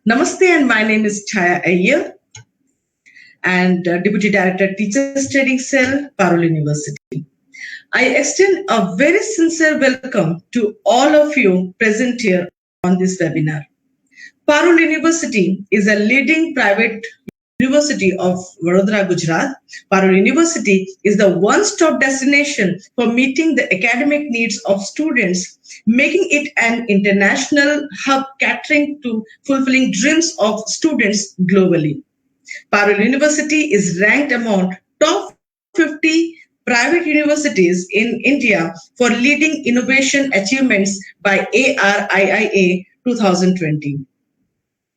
Namaste, and my name is Chaya Iyer, and Deputy Director, Teachers Training Cell, Parul University. I extend a very sincere welcome to all of you present here on this webinar. Parul University is a leading private University of Vadodara, Gujarat. Parul University is the one-stop destination for meeting the academic needs of students, making it an international hub catering to fulfilling dreams of students globally. Parul University is ranked among top 50 private universities in India for leading innovation achievements by ARIIA 2020.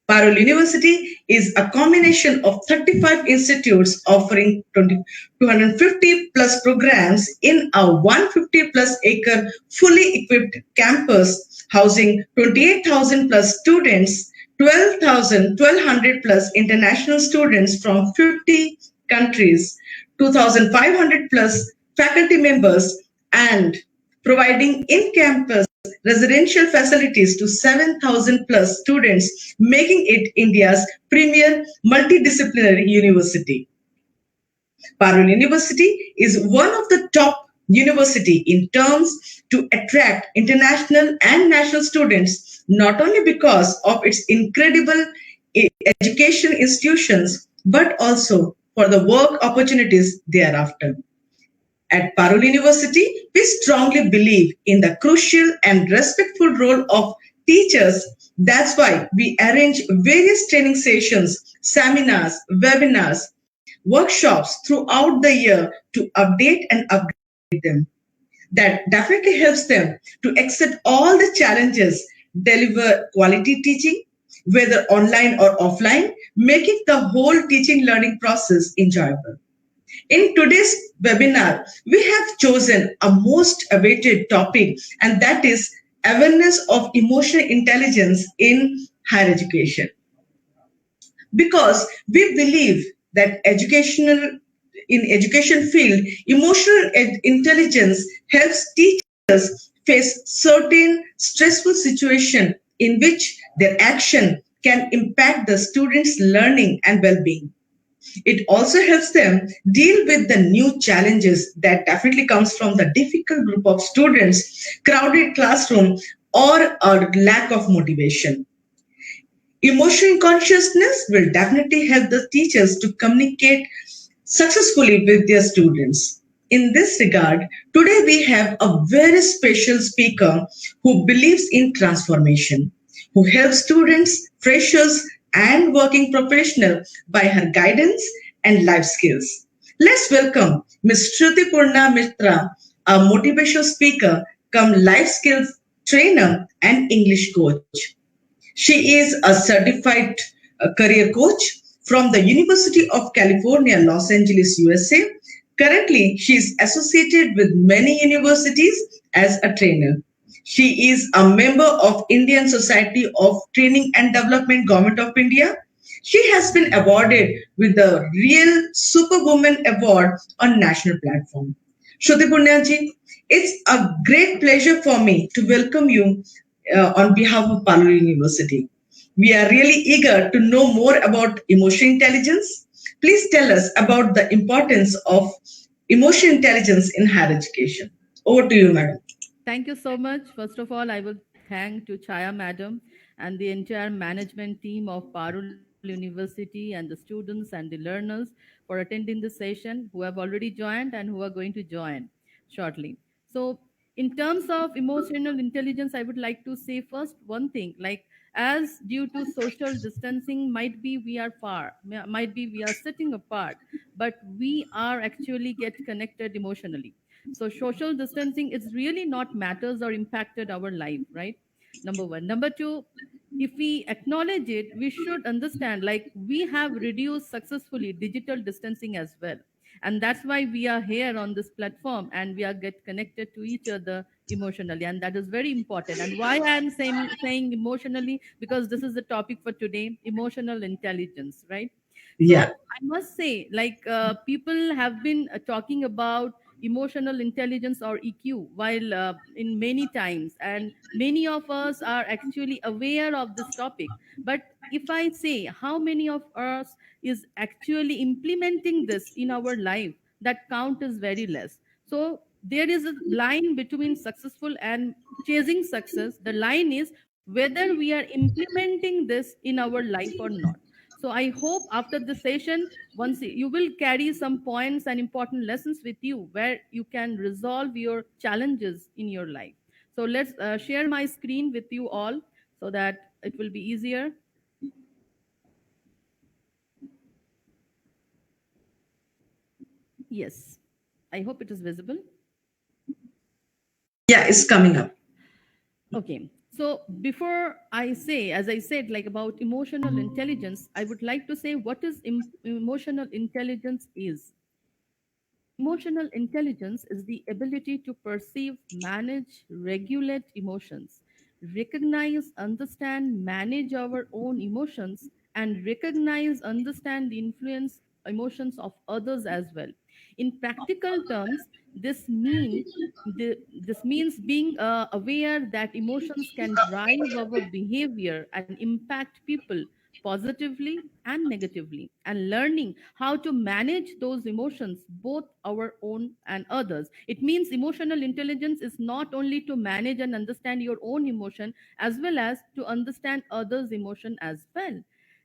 Parul University is a combination of 35 institutes offering 250 plus programs in a 150 plus acre fully equipped campus housing 28,000 plus students, 1200 plus international students from 50 countries, 2,500 plus faculty members, and providing in-campus residential facilities to 7,000 plus students, making it India's premier multidisciplinary university. Parul University is one of the top university in terms to attract international and national students, not only because of its incredible education institutions, but also for the work opportunities thereafter. At Parul University, we strongly believe in the crucial and respectful role of teachers. That's why we arrange various training sessions, seminars, webinars, workshops throughout the year to update and upgrade them. That definitely helps them to accept all the challenges, deliver quality teaching, whether online or offline, making the whole teaching learning process enjoyable. In today's webinar, we have chosen a most awaited topic, and that is awareness of emotional intelligence in higher education. Because we believe that in education field, emotional intelligence helps teachers face certain stressful situation in which their action can impact the students' learning and well-being. It also helps them deal with the new challenges that definitely comes from the difficult group of students, crowded classroom, or a lack of motivation. Emotional consciousness will definitely help the teachers to communicate successfully with their students. In this regard, today we have a very special speaker who believes in transformation, who helps students, freshers, and working professionals by her guidance and life skills. Let's welcome Ms. Shruti Purna Mitra, a motivational speaker, come life skills trainer and English coach. She is a certified career coach from the University of California, Los Angeles, USA. Currently, she is associated with many universities as a trainer. She is a member of Indian Society of Training and Development, Government of India. She has been awarded with the Real Superwoman Award on national platform. Shruti Punyaji, it's a great pleasure for me to welcome you on behalf of Parul University. We are really eager to know more about emotional intelligence. Please tell us about the importance of emotional intelligence in higher education. Over to you, madam. Thank you so much. First of all, I will thank to Chaya Madam and the entire management team of Parul University and the students and the learners for attending this session who have already joined and who are going to join shortly. So, in terms of emotional intelligence, I would like to say first one thing like as due to social distancing might be we are far might be we are sitting apart but we are actually get connected emotionally, so social distancing is really not matters or impacted our life, right? Number one. Number two, if we acknowledge it, we should understand like we have reduced successfully digital distancing as well. And that's why we are here on this platform and we are get connected to each other emotionally. And that is very important. And why I'm saying emotionally, because this is the topic for today, emotional intelligence, right? Yeah. So I must say, like people have been talking about emotional intelligence or EQ while in many times, and many of us are actually aware of this topic. But if I say how many of us is actually implementing this in our life, that count is very less. So there is a line between successful and chasing success. The line is whether we are implementing this in our life or not. So I hope after the session, once you will carry some points and important lessons with you where you can resolve your challenges in your life. So let's share my screen with you all so that it will be easier. Yes, I hope it is visible. Yeah, it's coming up. Okay. So before I say, as I said, like about emotional intelligence, I would like to say what is emotional intelligence is. Emotional intelligence is the ability to perceive, manage, regulate emotions, recognize, understand, manage our own emotions, and recognize, understand the influence emotions of others as well. In practical terms, this means being aware that emotions can drive our behavior and impact people positively and negatively, and learning how to manage those emotions, both our own and others. It means emotional intelligence is not only to manage and understand your own emotion, as well as to understand others' emotion as well.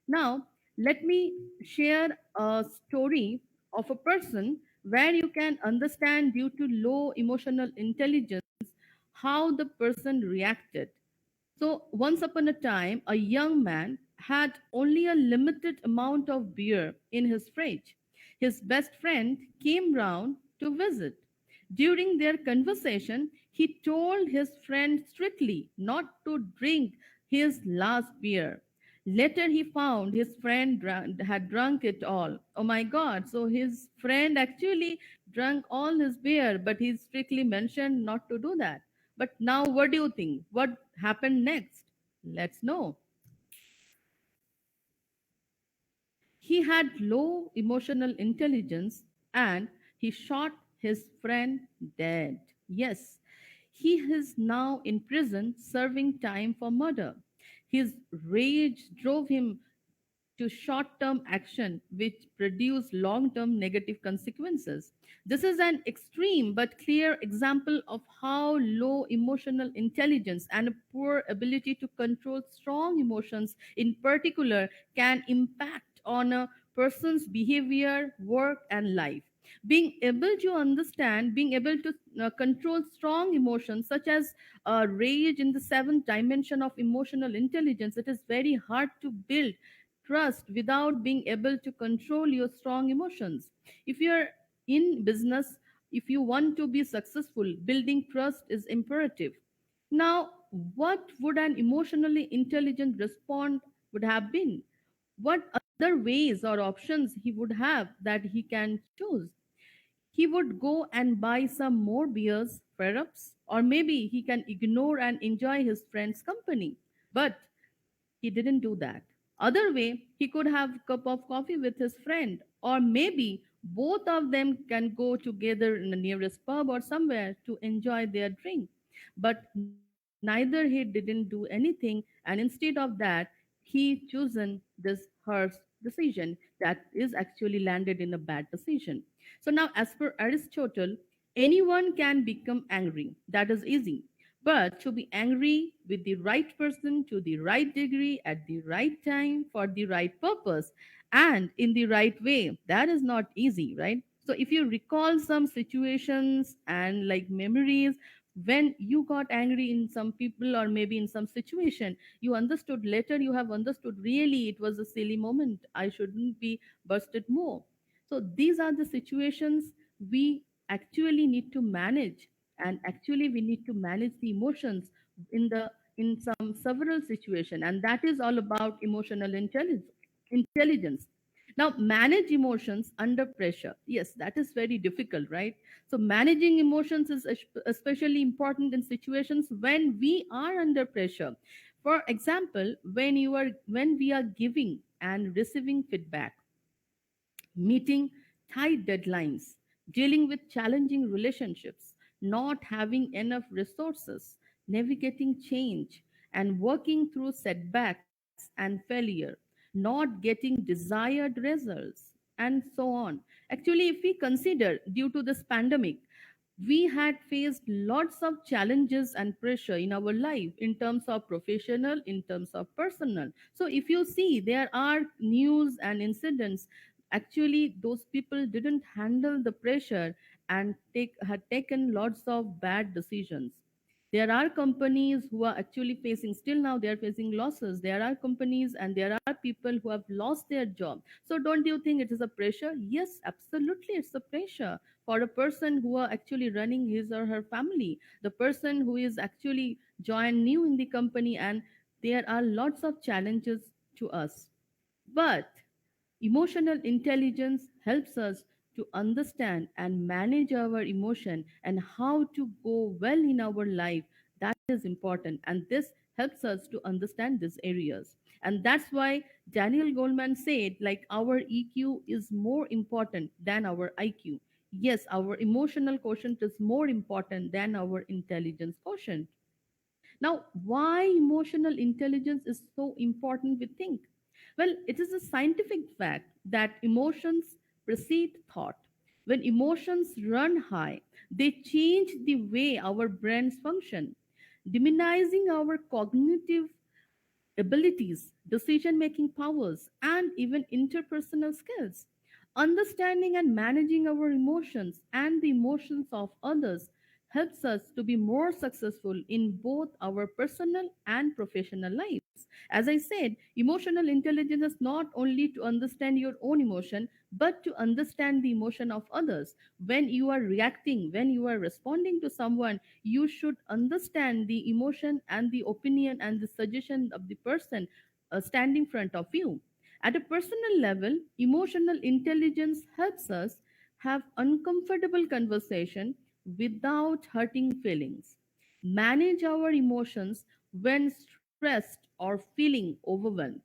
Now, let me share a story of a person where you can understand, due to low emotional intelligence, how the person reacted. So, once upon a time, a young man had only a limited amount of beer in his fridge. His best friend came round to visit. During their conversation, he told his friend strictly not to drink his last beer. Later, he found his friend had drunk it all. Oh my God. So, his friend actually drank all his beer, but he strictly mentioned not to do that. But now, what do you think? What happened next? Let's know. He had low emotional intelligence and he shot his friend dead. Yes, he is now in prison serving time for murder. His rage drove him to short term action which produce long term negative consequences. This is an extreme but clear example of how low emotional intelligence and a poor ability to control strong emotions, in particular, can impact on a person's behavior, work, and life. Being able to understand, being able to control strong emotions such as rage in the seventh dimension of emotional intelligence, it is very hard to build trust without being able to control your strong emotions. If you're in business, if you want to be successful, building trust is imperative. Now, what would an emotionally intelligent response would have been? What other ways or options he would have that he can choose? He would go and buy some more beers, perhaps, or maybe he can ignore and enjoy his friend's company. But he didn't do that. Other way, he could have a cup of coffee with his friend, or maybe both of them can go together in the nearest pub or somewhere to enjoy their drink. But neither he didn't do anything, and instead of that, he chosen this harsh decision that is actually landed in a bad decision. So now, as per Aristotle, anyone can become angry. That is easy. But to be angry with the right person to the right degree at the right time for the right purpose and in the right way, that is not easy, right? So if you recall some situations and like memories, when you got angry in some people or maybe in some situation, you understood later, you have understood really it was a silly moment. I shouldn't be busted more. So these are the situations we actually need to manage, and actually we need to manage the emotions in some several situation, and that is all about emotional intelligence. Now, manage emotions under pressure, yes, that is very difficult, right? So managing emotions is especially important in situations when we are under pressure. For example, when we are giving and receiving feedback, meeting tight deadlines, dealing with challenging relationships, not having enough resources, navigating change, and working through setbacks and failure, not getting desired results, and so on. Actually, if we consider due to this pandemic, we had faced lots of challenges and pressure in our life in terms of professional, in terms of personal. So if you see, there are news and incidents. Actually, those people didn't handle the pressure and had taken lots of bad decisions. There are companies who are actually facing, still now they are facing losses. There are companies and there are people who have lost their job. So don't you think it is a pressure? Yes, absolutely, it's a pressure for a person who are actually running his or her family, the person who is actually joined new in the company, and there are lots of challenges to us. But emotional intelligence helps us to understand and manage our emotion and how to go well in our life. That is important, and this helps us to understand these areas. And that's why Daniel Goleman said, like, our EQ is more important than our IQ. Yes, our emotional quotient is more important than our intelligence quotient. Now, why emotional intelligence is so important, we think? Well, it is a scientific fact that emotions precede thought. When emotions run high, they change the way our brains function, demonizing our cognitive abilities, decision making powers, and even interpersonal skills. Understanding and managing our emotions and the emotions of others helps us to be more successful in both our personal and professional lives. As I said, emotional intelligence is not only to understand your own emotion, but to understand the emotion of others. When you are reacting, when you are responding to someone, you should understand the emotion and the opinion and the suggestion of the person standing in front of you. At a personal level, emotional intelligence helps us have uncomfortable conversation without hurting feelings, manage our emotions when stressed or feeling overwhelmed,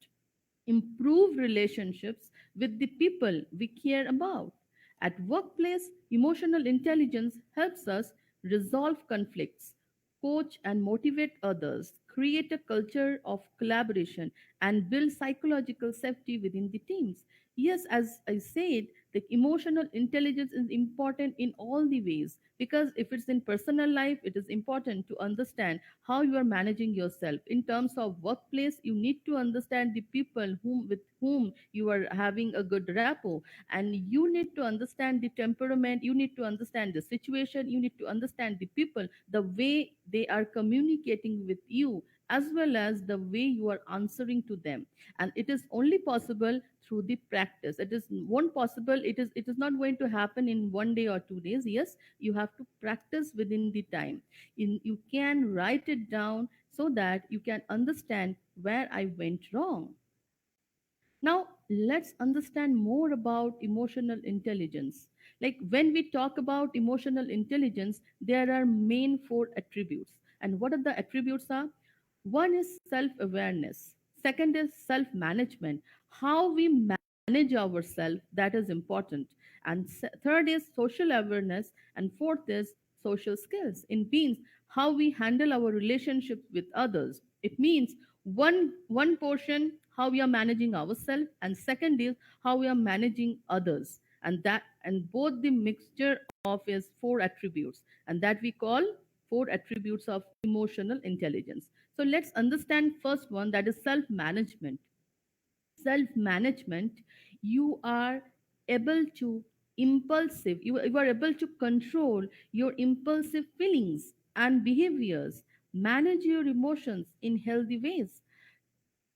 improve relationships with the people we care about. At workplace, emotional intelligence helps us resolve conflicts, coach and motivate others, create a culture of collaboration, and build psychological safety within the teams. Yes, as I said, the emotional intelligence is important in all the ways, because if it's in personal life, it is important to understand how you are managing yourself. In terms of workplace, you need to understand the people with whom you are having a good rapport, and you need to understand the temperament, you need to understand the situation, you need to understand the people, the way they are communicating with you, as well as the way you are answering to them. And it is only possible through the practice. It is one possible, it is not going to happen in 1 day or 2 days. Yes, you have to practice within the time. You can write it down so that you can understand where I went wrong. Now, let's understand more about emotional intelligence. Like, when we talk about emotional intelligence, there are main four attributes. And what are the attributes are? One is self-awareness. Second is self-management. How we manage ourselves, that is important. And third is social awareness. And fourth is social skills. It means how we handle our relationships with others. It means one portion how we are managing ourselves, and second is how we are managing others. And both the mixture of is four attributes, and that we call four attributes of emotional intelligence. So let's understand first one, that is self management. Self management, you are able to you are able to control your impulsive feelings and behaviors, manage your emotions in healthy ways,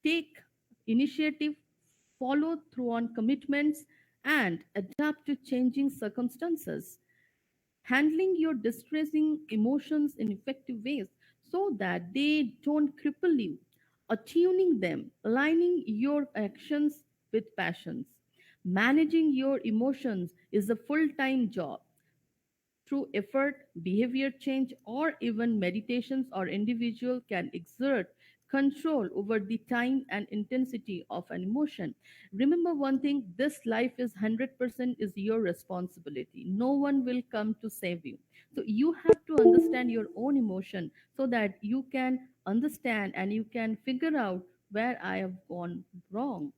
take initiative, follow through on commitments, and adapt to changing circumstances, handling your distressing emotions in effective ways so that they don't cripple you, attuning them, aligning your actions with passions. Managing your emotions is a full time job. Through effort, behavior change, or even meditations, or individual can exert control over the time and intensity of an emotion. Remember one thing, this life is 100% is your responsibility. No one will come to save you. So you have to understand your own emotion so that you can understand and you can figure out where I have gone wrong.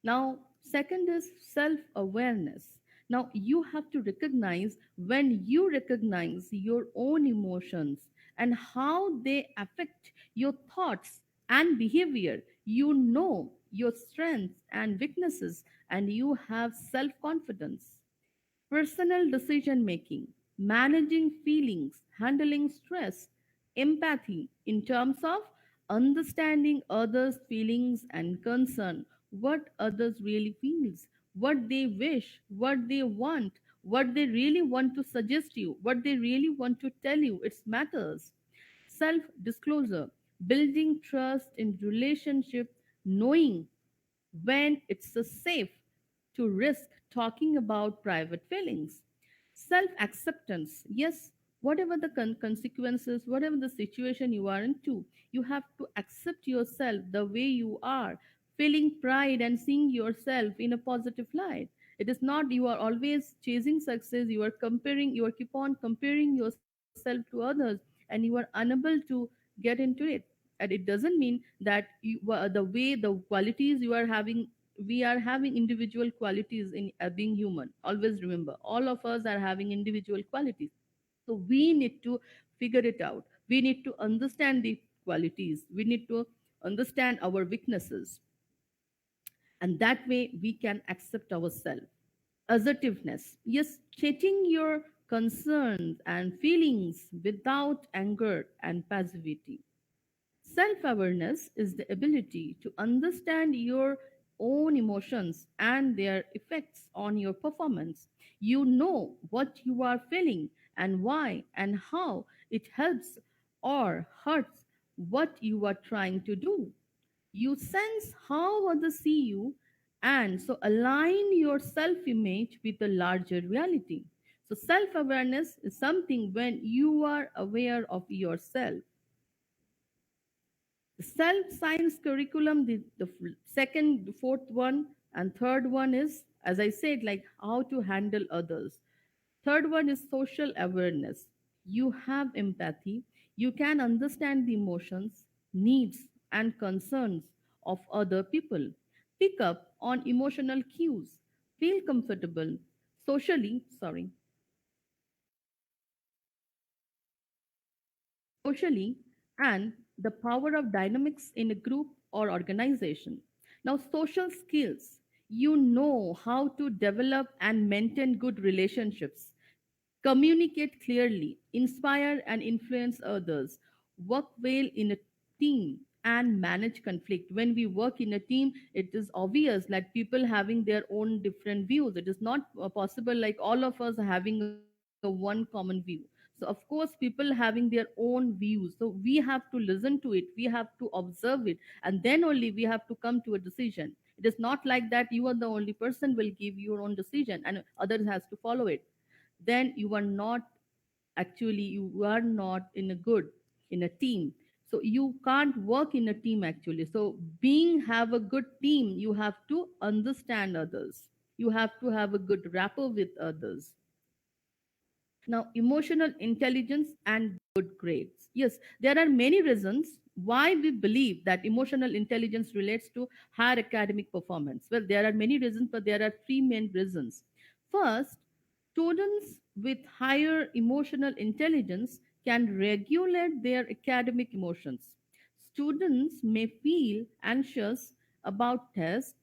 Now, second is self awareness. Now, you have to recognize when you recognize your own emotions and how they affect your thoughts and behavior. You know your strengths and weaknesses, and you have self confidence. Personal decision making, managing feelings, handling stress, empathy in terms of understanding others' feelings and concern, what others really feels, what they wish, what they want, what they really want to suggest you, what they really want to tell you. It matters. Self disclosure, building trust in relationship, knowing when it's a safe to risk talking about private feelings. Self acceptance, yes, whatever the consequences, whatever the situation you are into, you have to accept yourself the way you are, feeling pride and seeing yourself in a positive light. It is not you are always chasing success, you are comparing, you are keep on comparing yourself to others, and you are unable to get into it. And it doesn't mean that the way the qualities you are having, we are having individual qualities in being human. Always remember, all of us are having individual qualities. So we need to figure it out. We need to understand the qualities. We need to understand our weaknesses. And that way we can accept ourselves. Assertiveness. Yes, stating your concerns and feelings without anger and passivity. Self awareness is the ability to understand your own emotions and their effects on your performance. You know what you are feeling and why and how it helps or hurts what you are trying to do. You sense how others see you, and so align your self image with the larger reality. So, self awareness is something when you are aware of yourself. The self science curriculum, the second, the fourth one, and third one is, as I said, like how to handle others. Third one is social awareness. You have empathy. You can understand the emotions, needs, and concerns of other people. Pick up on emotional cues. Feel comfortable socially, and the power of dynamics in a group or organization. Now, social skills, you know how to develop and maintain good relationships, communicate clearly, inspire and influence others, work well in a team, and manage conflict. When we work in a team, it is obvious that people having their own different views. It is not possible like all of us having a one common view. So of course people having their own views, so we have to listen to it, we have to observe it, and then only we have to come to a decision. It is not like that you are the only person will give your own decision and others has to follow it. Then you are not, actually you are not in a good in a team. So you can't work in a team actually. So being have a good team, you have to understand others, you have to have a good rapport with others. Now, emotional intelligence and good grades. Yes, there are many reasons why we believe that emotional intelligence relates to higher academic performance. Well, there are many reasons, but there are three main reasons. First, students with higher emotional intelligence can regulate their academic emotions. Students may feel anxious about test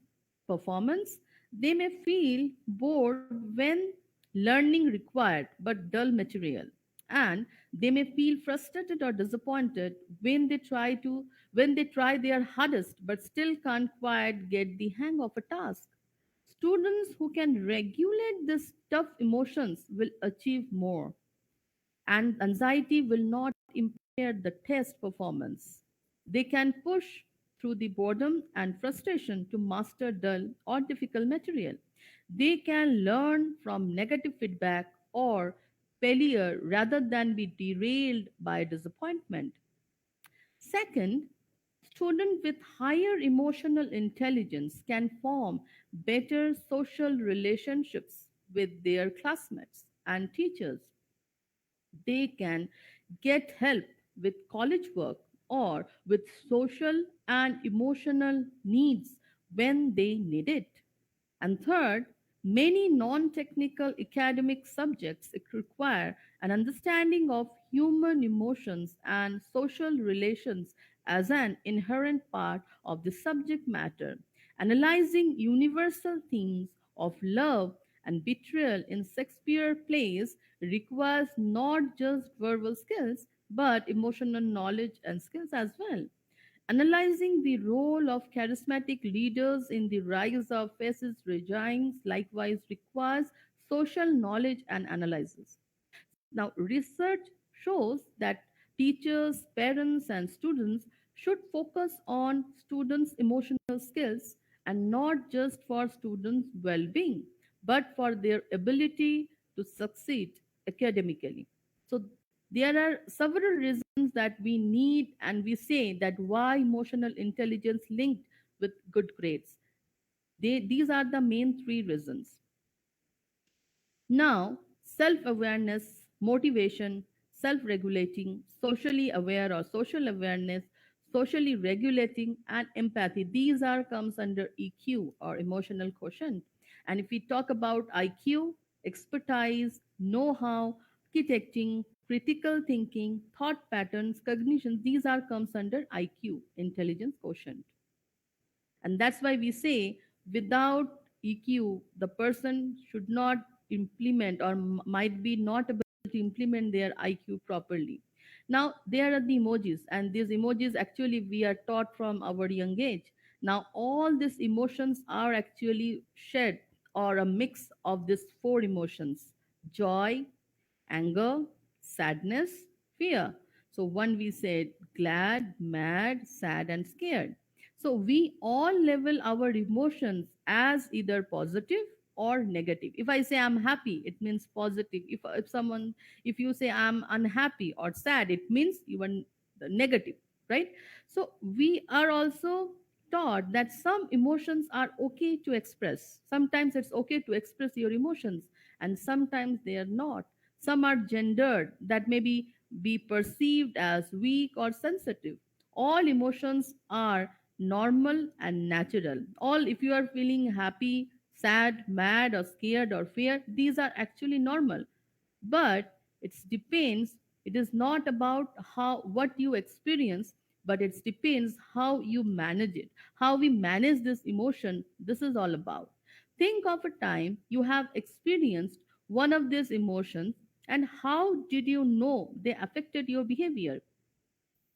performance. They may feel bored when learning required but dull material, and they may feel frustrated or disappointed when they try their hardest but still can't quite get the hang of a task. Students who can regulate these tough emotions will achieve more, and anxiety will not impair the test performance. They can push through the boredom and frustration to master dull or difficult material. They can learn from negative feedback or failure rather than be derailed by disappointment. second, students with higher emotional intelligence can form better social relationships with their classmates and teachers. They can get help with college work or with social and emotional needs when they need it. And third, many non technical academic subjects require an understanding of human emotions and social relations as an inherent part of the subject matter. Analyzing universal themes of love and betrayal in Shakespeare plays requires not just verbal skills but emotional knowledge and skills as well. Analyzing the role of charismatic leaders in the rise of fascist regimes likewise requires social knowledge and analysis. Now, research shows that teachers, parents, and students should focus on students' emotional skills and not just for students' well being, but for their ability to succeed academically. So, there are several reasons that we need, and we say that why emotional intelligence linked with good grades. These are the main three reasons. Now, self awareness, motivation, self regulating, socially aware or social awareness, socially regulating, and empathy. These are comes under EQ or emotional quotient. And if we talk about IQ, expertise, know how, architecting, critical thinking, thought patterns, cognition, these are comes under IQ, intelligence quotient. And that's why we say without EQ, the person should not implement or might be not able to implement their IQ properly. Now, there are the emojis, and these emojis actually we are taught from our young age. Now, all these emotions are actually shared or a mix of these four emotions: joy, anger, sadness, fear. So, one we said glad, mad, sad, and scared. So, we all level our emotions as either positive or negative. If I say I'm happy, it means positive. If you say I'm unhappy or sad, it means you are the negative, right? So, we are also taught that some emotions are okay to express. Sometimes it's okay to express your emotions, and sometimes they are not. Some are gendered, that may be perceived as weak or sensitive. All emotions are normal and natural. All, if you are feeling happy, sad, mad, or scared or fear, these are actually normal. But it depends, it is not about how what you experience, but it depends how you manage it, how we manage this emotion. This is all about. Think of a time you have experienced one of these emotions, and how did you know they affected your behavior?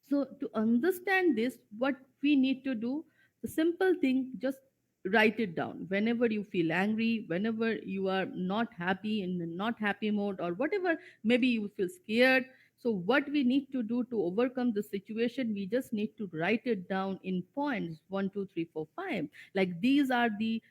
So, to understand this, what we need to do, the simple thing, just write it down. Whenever you feel angry, whenever you are not happy, in a not happy mode, or whatever, maybe you feel scared. So, what we need to do to overcome the situation, we just need to write it down in points: one, two, three, four, five. Like these are the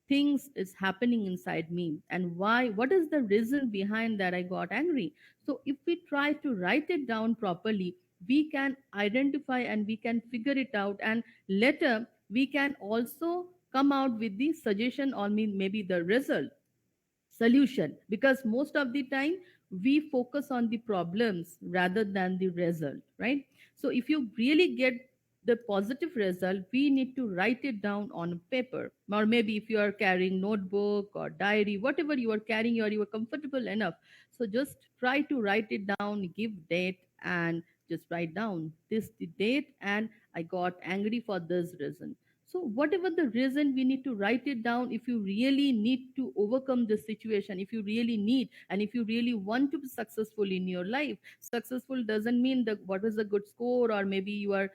things is happening inside me, and why, what is the reason behind that I got angry. So if we try to write it down properly, we can identify and we can figure it out, and later we can also come out with the suggestion or maybe the result solution, because most of the time we focus on the problems rather than the result, right? So if you really get the positive result, we need to write it down on paper, or maybe if you are carrying notebook or diary, whatever you are carrying, or you are comfortable enough, so just try to write it down, give date, and just write down this the date, and I got angry for this reason. So, whatever the reason, we need to write it down. If you really need to overcome this situation, if you really need, and if you really want to be successful in your life, successful doesn't mean that what is a good score, or maybe you are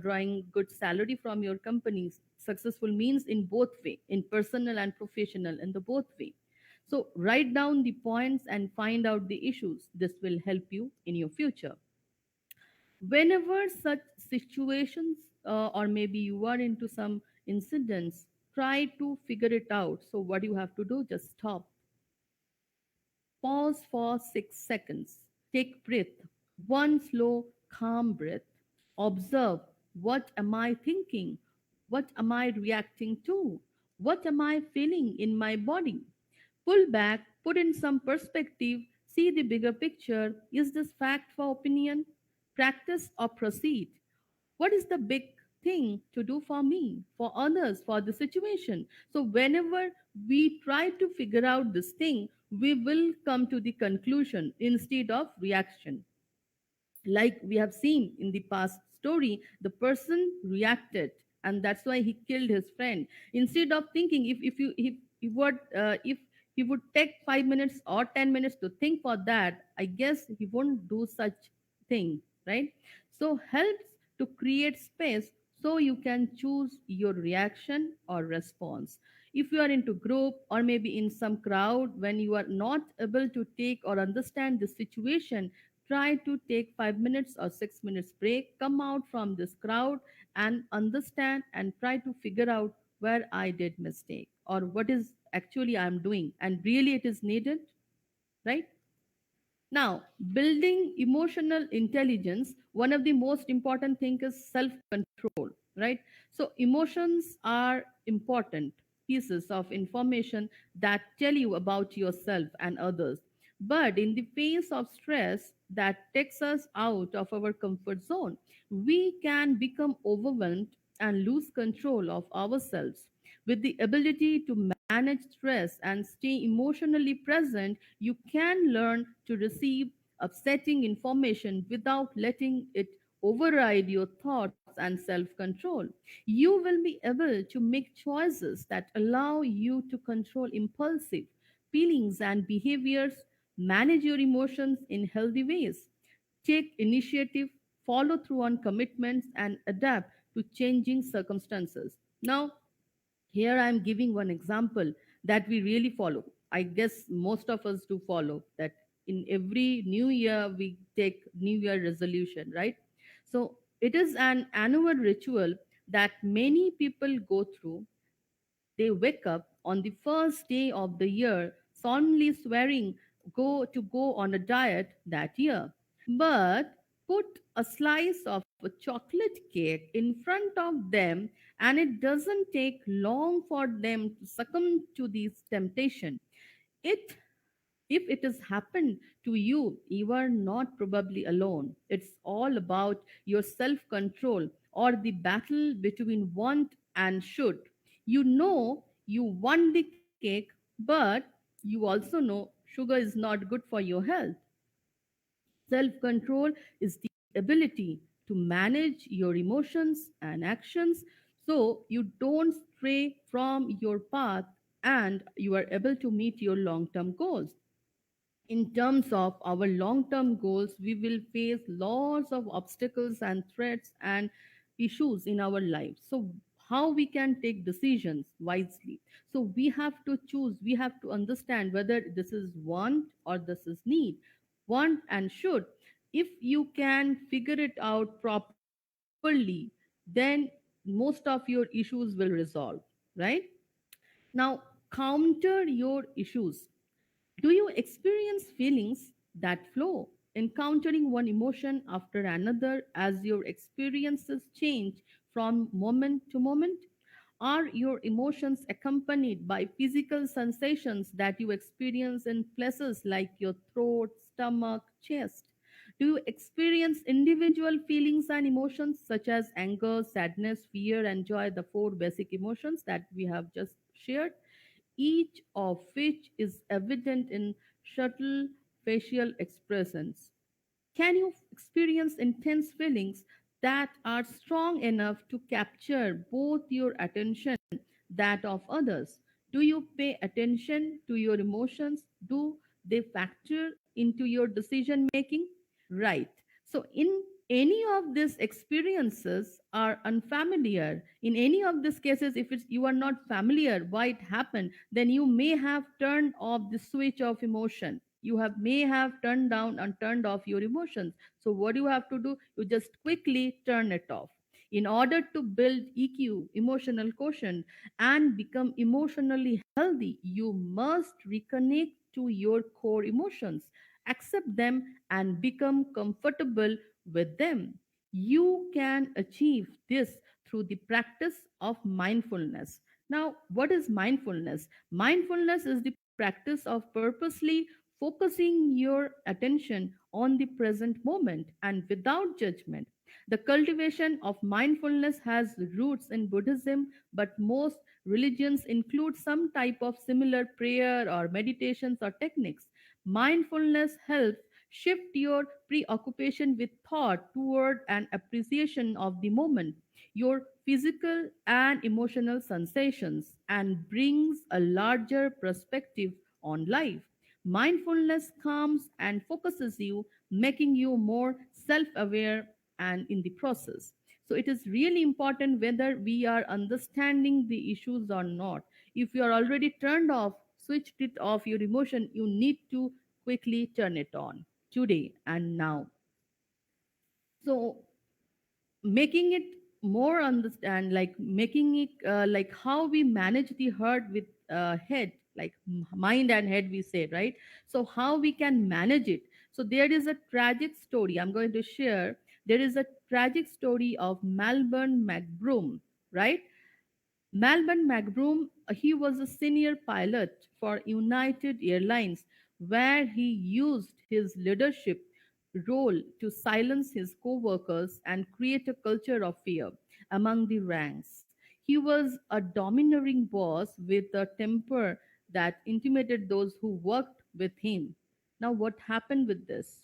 drawing good salary from your companies. Successful means in both way, in personal and professional, in the both way. So, write down the points and find out the issues. This will help you in your future. Whenever such situations, or maybe you are into some incidents, try to figure it out. So what you have to do, just stop, pause for 6 seconds, take breath, one slow calm breath, Observe, what am I thinking? What am I reacting to? What am I feeling in my body? Pull back, put in some perspective, see the bigger picture. Is this fact for opinion? Practice or proceed? What is the big thing to do for me, for others, for the situation? So, whenever we try to figure out this thing, we will come to the conclusion instead of reaction. Like we have seen in the past story, the person reacted, and that's why he killed his friend. Instead of thinking, if he would take 5 minutes or 10 minutes to think for that, I guess he won't do such thing, right? So helps to create space so you can choose your reaction or response. If you are into group or maybe in some crowd, when you are not able to take or understand the situation, try to take 5 minutes or 6 minutes break, come out from this crowd and understand and try to figure out where I did mistake or what is actually I'm doing and really it is needed, right? Now, building emotional intelligence, one of the most important thing is self control, right? So emotions are important pieces of information that tell you about yourself and others. But in the face of stress that takes us out of our comfort zone, we can become overwhelmed and lose control of ourselves. With the ability to manage stress and stay emotionally present, you can learn to receive upsetting information without letting it override your thoughts and self control. You will be able to make choices that allow you to control impulsive feelings and behaviors, manage your emotions in healthy ways, take initiative, follow through on commitments, and adapt to changing circumstances. Now, here I am giving one example that we really follow. I guess most of us do follow that in every new year we take new year resolution, right? So it is an annual ritual that many people go through. They wake up on the first day of the year solemnly swearing go on a diet that year. But put a slice of a chocolate cake in front of them, and it doesn't take long for them to succumb to this temptation. It if it has happened to you, you are not probably alone. It's all about your self control or the battle between want and should. You know you want the cake, but you also know sugar is not good for your health. Self control is the ability to manage your emotions and actions so you don't stray from your path and you are able to meet your long term goals. In terms of our long term goals, we will face lots of obstacles and threats and issues in our lives. So, how we can take decisions wisely? So, we have to choose, we have to understand whether this is want or this is need, want and should. If you can figure it out properly, then most of your issues will resolve, right? Now, counter your issues. Do you experience feelings that flow, encountering one emotion after another as your experiences change from moment to moment? Are your emotions accompanied by physical sensations that you experience in places like your throat, stomach, chest? Do you experience individual feelings and emotions such as anger, sadness, fear, and joy, the four basic emotions that we have just shared? Each of which is evident in subtle facial expressions. Can you experience intense feelings that are strong enough to capture both your attention, that of others? Do you pay attention to your emotions? Do they factor into your decision making? Right. So, in any of these experiences are unfamiliar, in any of these cases, if it's, you are not familiar why it happened, then you may have turned off the switch of emotion. You have may have turned down and turned off your emotions. So what do you have to do? You just quickly turn it off. In order to build EQ, emotional quotient, and become emotionally healthy, you must reconnect to your core emotions, accept them, and become comfortable with them. You can achieve this through the practice of mindfulness. Now, what is mindfulness? Mindfulness is the practice of purposely focusing your attention on the present moment and without judgment. The cultivation of mindfulness has roots in Buddhism, but most religions include some type of similar prayer or meditations or techniques. Mindfulness helps shift your preoccupation with thought toward an appreciation of the moment, your physical and emotional sensations, and brings a larger perspective on life. Mindfulness calms and focuses you, making you more self aware and in the process. So it is really important whether we are understanding the issues or not. If you are already turned off, switched it off your emotion, you need to quickly turn it on today and now. So making it more understand, like making it like how we manage the heart with head, like mind and head, we say, right? So how we can manage it. So there is a tragic story I'm going to share. There is a tragic story of Melbourne McBroom, right? Melbourne McBroom, he was a senior pilot for United Airlines, where he used his leadership role to silence his co-workers and create a culture of fear among the ranks. He was a domineering boss with a temper that intimidated those who worked with him. Now, what happened with this?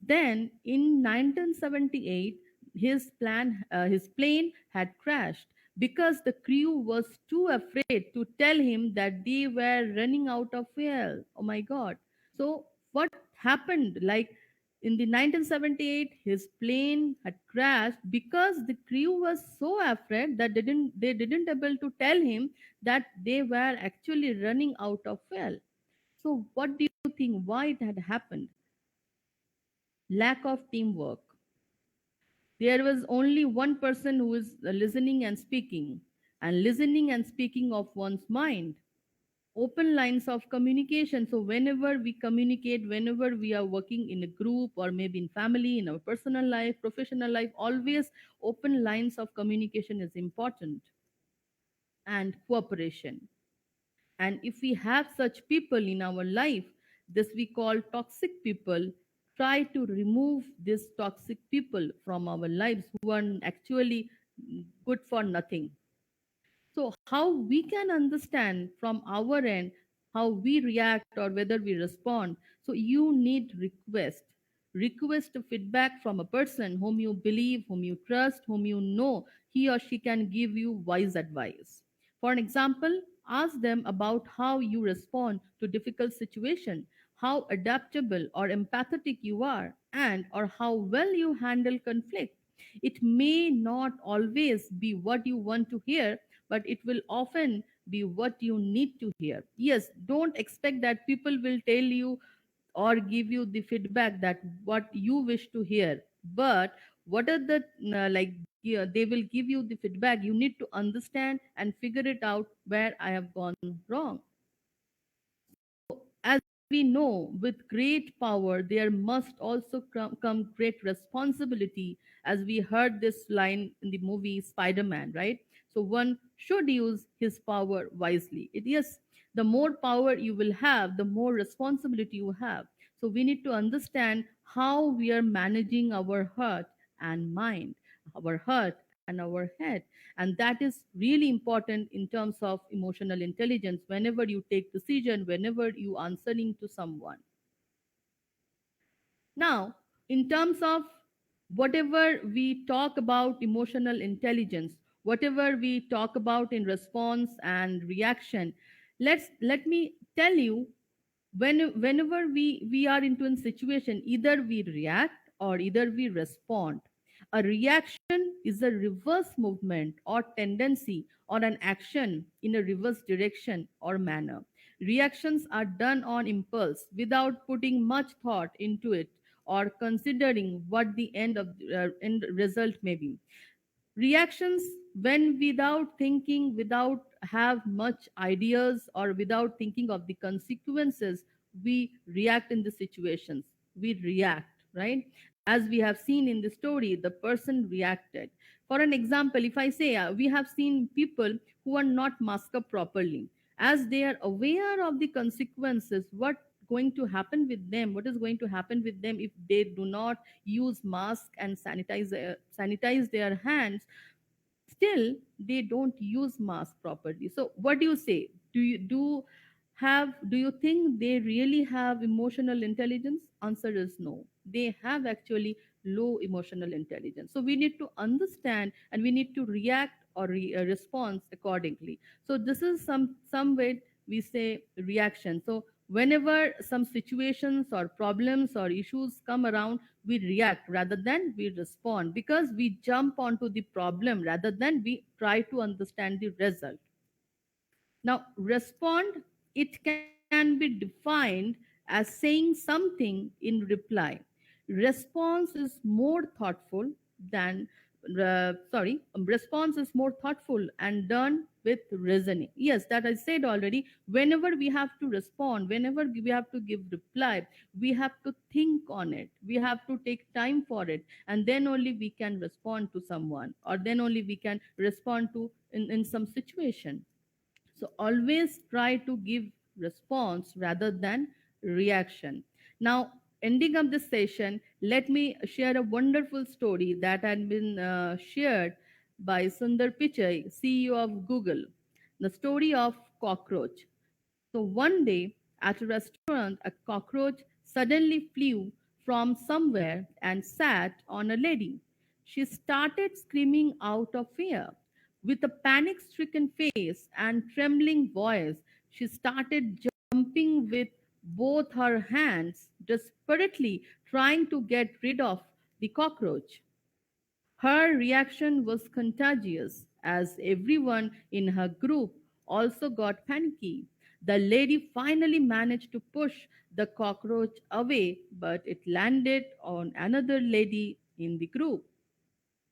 Then, in 1978, his plane had crashed because the crew was too afraid to tell him that they were running out of fuel. Oh my God! So, what happened? Like in the 1978, his plane had crashed because the crew was so afraid that they didn't able to tell him that they were actually running out of fuel. So, what do you think? Why it had happened? Lack of teamwork. There was only one person who is listening and speaking, and listening and speaking of one's mind. Open lines of communication. So, whenever we communicate, whenever we are working in a group or maybe in family, in our personal life, professional life, always open lines of communication is important, and cooperation. And if we have such people in our life, this we call toxic people, try to remove these toxic people from our lives who are actually good for nothing. So, how we can understand from our end how we react or whether we respond? So, you need request feedback from a person whom you believe, whom you trust, whom you know he or she can give you wise advice. For an example, ask them about how you respond to difficult situation, how adaptable or empathetic you are, and or how well you handle conflict. It may not always be what you want to hear, but it will often be what you need to hear. Yes, don't expect that people will tell you or give you the feedback that what you wish to hear. But what are the like yeah, they will give you the feedback. You need to understand and figure it out where I have gone wrong. As we know, with great power, there must also come great responsibility, as we heard this line in the movie Spider Man, right? So one should use his power wisely. Yes, the more power you will have, the more responsibility you have. So we need to understand how we are managing our heart and mind, our heart and our head. And that is really important in terms of emotional intelligence whenever you take decision, whenever you answering to someone. Now, in terms of whatever we talk about emotional intelligence, whatever we talk about in response and reaction, let me tell you, whenever we are into a situation, either we react or either we respond. A reaction is a reverse movement or tendency or an action in a reverse direction or manner. Reactions are done on impulse without putting much thought into it or considering what the end result may be. Reactions, when without thinking, without have much ideas or without thinking of the consequences, we react in the situations, we react, right? As we have seen in the story, the person reacted. For an example, if I say we have seen people who are not masked up properly, as they are aware of the consequences, what is going to happen with them if they do not use mask and sanitize their hands, still they don't use mask properly. So what do you say? Do you think they really have emotional intelligence? Answer is no. They have actually low emotional intelligence. So we need to understand and we need to react or respond accordingly. So this is some way we say reaction. So whenever some situations or problems or issues come around, we react rather than we respond, because we jump onto the problem rather than we try to understand the result. Now, respond, it can be defined as saying something in reply. Response is more thoughtful than, response is more thoughtful and done with reasoning. Yes, that I said already. Whenever we have to respond, whenever we have to give reply, we have to think on it. We have to take time for it. And then only we can respond to someone, or then only we can respond to in some situation. So always try to give response rather than reaction. Now, ending up this session, let me share a wonderful story that had been shared by Sundar Pichai, CEO of Google. The story of cockroach. So one day at a restaurant, a cockroach suddenly flew from somewhere and sat on a lady. She started screaming out of fear. With a panic stricken face and trembling voice, she started jumping with both her hands, desperately trying to get rid of the cockroach. Her reaction was contagious, as everyone in her group also got panicky. The lady finally managed to push the cockroach away, but it landed on another lady in the group.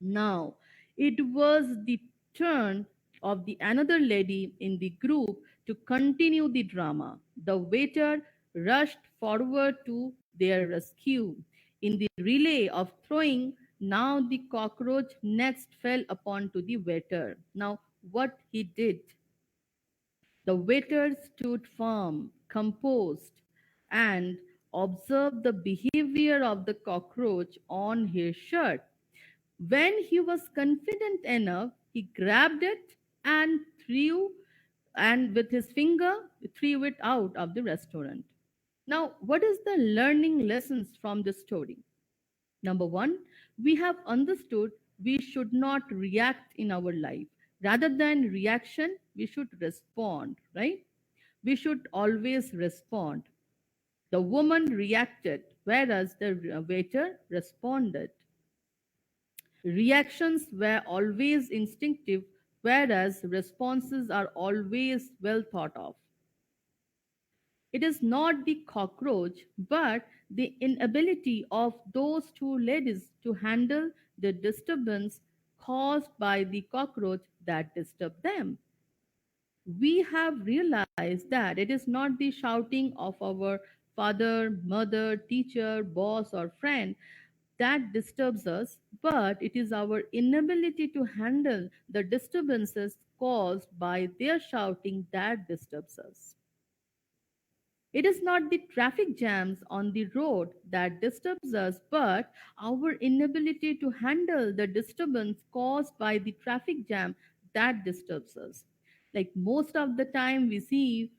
Now, it was the turn of the another lady in the group to continue the drama. The waiter rushed forward to their rescue. In the relay of throwing, now the cockroach next fell upon to the waiter. Now, what he did? The waiter stood firm, composed, and observed the behavior of the cockroach on his shirt. When he was confident enough, he grabbed it and with his finger, threw it out of the restaurant. Now, what is the learning lessons from this story? Number one, we have understood we should not react in our life. Rather than reaction, we should respond, right? We should always respond. The woman reacted, whereas the waiter responded. Reactions were always instinctive, whereas responses are always well thought of. It is not the cockroach, but the inability of those two ladies to handle the disturbance caused by the cockroach that disturbed them. We have realized that it is not the shouting of our father, mother, teacher, boss, or friend that disturbs us, but it is our inability to handle the disturbances caused by their shouting that disturbs us. It is not the traffic jams on the road that disturbs us, but our inability to handle the disturbance caused by the traffic jam that disturbs us. Like most of the time we see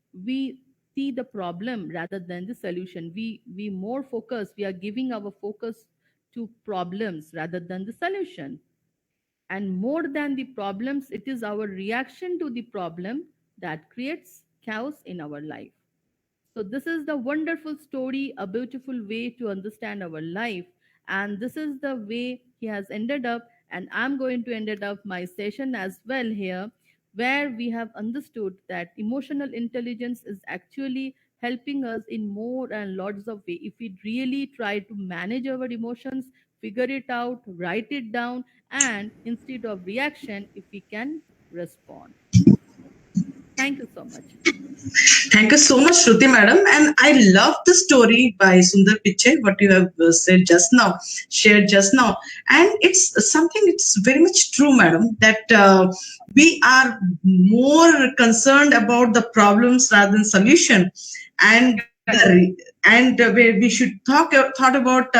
the problem rather than the solution. We more focus, we are giving our focus to problems rather than the solution. And more than the problems, it is our reaction to the problem that creates chaos in our life. So, this is the wonderful story, a beautiful way to understand our life. And this is the way he has ended up. And I'm going to end it up my session as well here, where we have understood that emotional intelligence is actually helping us in more and lots of ways. If we really try to manage our emotions, figure it out, write it down, and instead of reaction, if we can respond. Thank you so much. Thank you so much, Shruti madam. And I love the story by Sundar Pichai, what you have said just now, shared just now. And it's something, it's very much true, madam, that we are more concerned about the problems rather than solution. And and we should thought about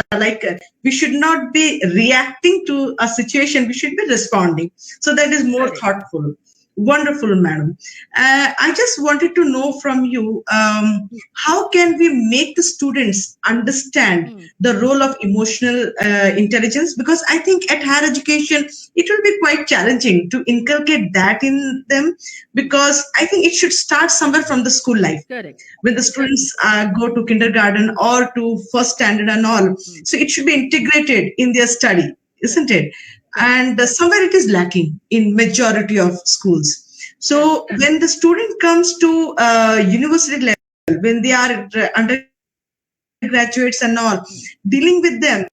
we should not be reacting to a situation, we should be responding. So that is more Correct. thoughtful. Wonderful, madam. I just wanted to know from you, how can we make the students understand Hmm. the role of emotional intelligence? Because I think at higher education, it will be quite challenging to inculcate that in them, because I think it should start somewhere from the school life Correct. when the students go to kindergarten or to first standard and all. Hmm. So it should be integrated in their study, Correct. isn't it? Correct. And somewhere it is lacking in majority of schools. Correct. So when the student comes to university level, when they are undergraduates and all, dealing with them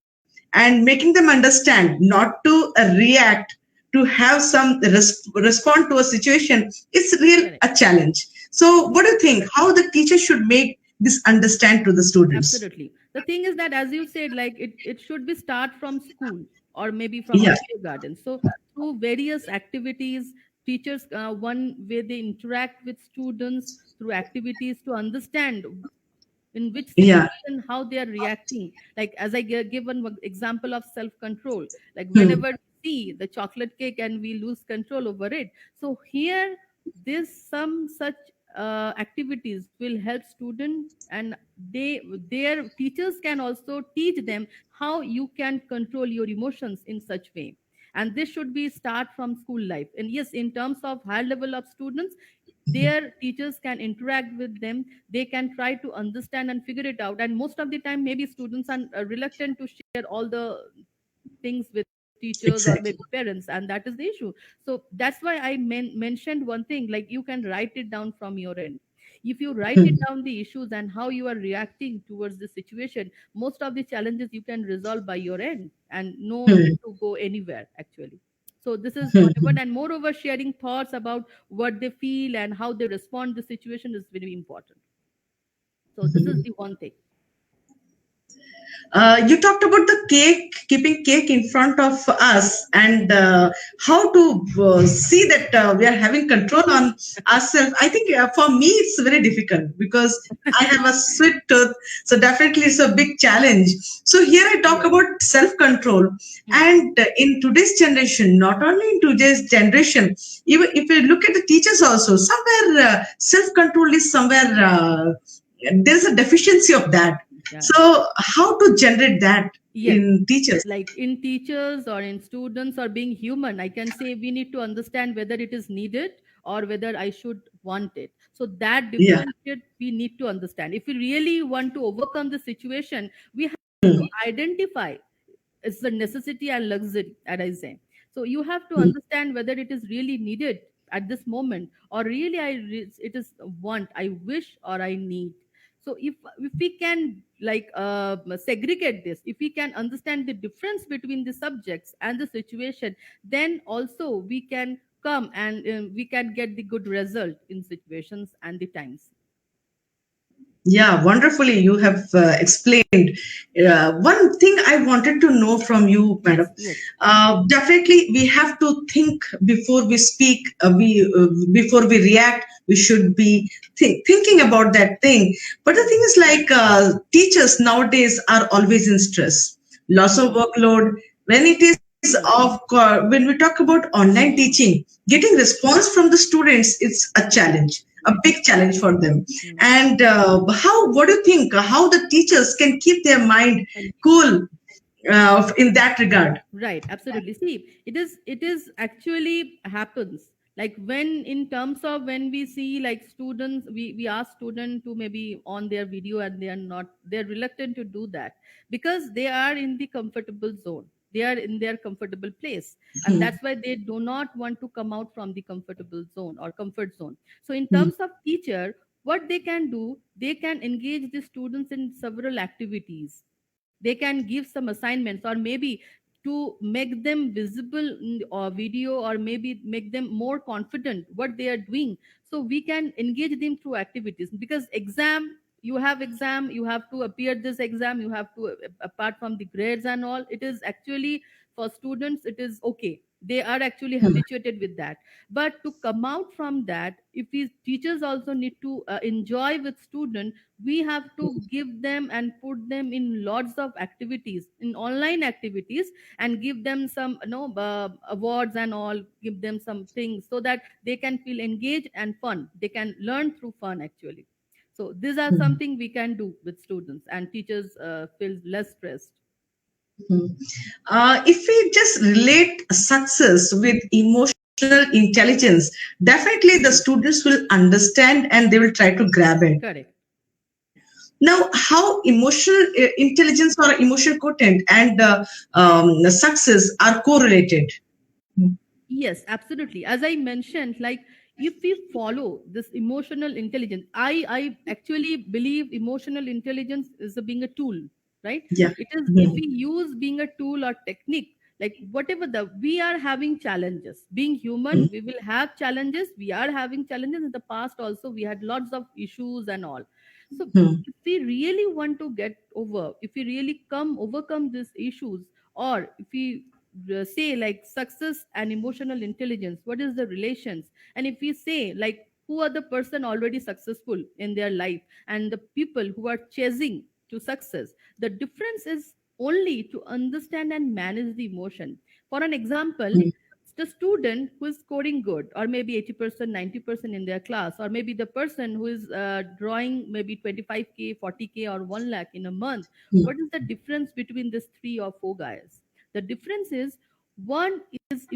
and making them understand not to react, to have some respond to a situation, it's real a Correct. challenge. So what do you think, how the teacher should make this understand to the students? Absolutely. The thing is that, as you said, like it should be start from school or maybe from Yeah, kindergarten. So through various activities, teachers, one way they interact with students through activities to understand in which yeah. situation how they are reacting. Like as I give one example of self control, like Hmm. whenever we see the chocolate cake and we lose control over it, so here this some such activities will help student, and their teachers can also teach them how you can control your emotions in such way. And this should be start from school life. And yes, in terms of higher level of students, their teachers can interact with them, they can try to understand and figure it out. And most of the time maybe students are reluctant to share all the things with teachers or maybe Exactly. parents, and that is the issue. So that's why I mentioned one thing, like you can write it down from your end. If you write it Hmm. down the issues and how you are reacting towards the situation, most of the challenges you can resolve by your end and no need Hmm. to go anywhere actually. So this is Hmm. whatever, and moreover sharing thoughts about what they feel and how they respond the situation is very important. So this is Hmm. the one thing. You talked about the cake, keeping cake in front of us, and how to see that we are having control on ourselves. I think for me it's very difficult because I have a sweet tooth, so definitely it's a big challenge. So here I talk Yes. about self control, Hmm. and in today's generation, not only in today's generation, even if you look at the teachers also, somewhere self control is somewhere. There's a deficiency of that. Yeah. So how to generate that Yes. in teachers? Like in teachers or in students or being human, I can say we need to understand whether it is needed or whether I should want it. So that Yeah. differentiate we need to understand. If we really want to overcome the situation, we have to Hmm. identify it's the necessity and luxury, as I say. So you have to Hmm. understand whether it is really needed at this moment, or really it is want, I wish, or I need. So if we can like segregate this, if we can understand the difference between the subjects and the situation, then also we can come and we can get the good result in situations and the times. Yeah, wonderfully you have explained. One thing I wanted to know from you, madam. Yes, yes. Definitely, we have to think before we speak. We before we react, we should be thinking about that thing. But the Hmm. thing is, like teachers nowadays are always in stress, loss of workload. When it is Hmm. when we talk about online teaching, getting response from the students, it's a challenge, a big challenge for them. Hmm. And how, what do you think, how the teachers can keep their mind And cool in that regard? right, absolutely. See, it is actually happens. Like when in terms of when we see like students, we ask student to maybe on their video and they're reluctant to do that because they are in the comfortable zone. They are in their comfortable place. And Hmm. that's why they do not want to come out from the comfortable zone or comfort zone. So in Hmm. terms of teacher, what they can do, they can engage the students in several activities. They can give some assignments, or maybe to make them visible in the video, or maybe make them more confident what they are doing, so we can engage them through activities. Because exam, you have exam, you have to appear this exam, you have to apart from the grades and all, it is actually for students, it is okay, they are actually Hmm. habituated with that. But to come out from that, if we teachers also need to enjoy with student, we have to give them and put them in lots of activities, in online activities, and give them some awards and all, give them some things so that they can feel engaged and fun, they can learn through fun actually. So these are Hmm. something we can do with students, and teachers feel less stressed. Hmm. If we just relate success with emotional intelligence, definitely the Mhm. students will understand and they will try to grab it. Correct. Now, how emotional intelligence or emotional content and success are correlated? Hmm. Yes, absolutely. As I mentioned, like if we follow this emotional intelligence, I actually believe emotional intelligence is being a tool, right? Yeah. It is, if Hmm. we use being a tool or technique, like whatever the, we are having challenges. Being human, we will have challenges. We are having challenges in the past also. We had lots of issues and all. So Hmm. if we really want to get over, if we really come overcome these issues, or if we say like success and emotional intelligence, what is the relations? And if we say like who are the person already successful in their life, and the people who are chasing to success, the difference is only to understand and manage the emotion. For an example, Hmm. the student who is scoring good, or maybe 80%, 90% in their class, or maybe the person who is drawing maybe 25K, 40K, or 1 lakh in a month, Hmm. what is the difference between these three or four guys? The difference is, one is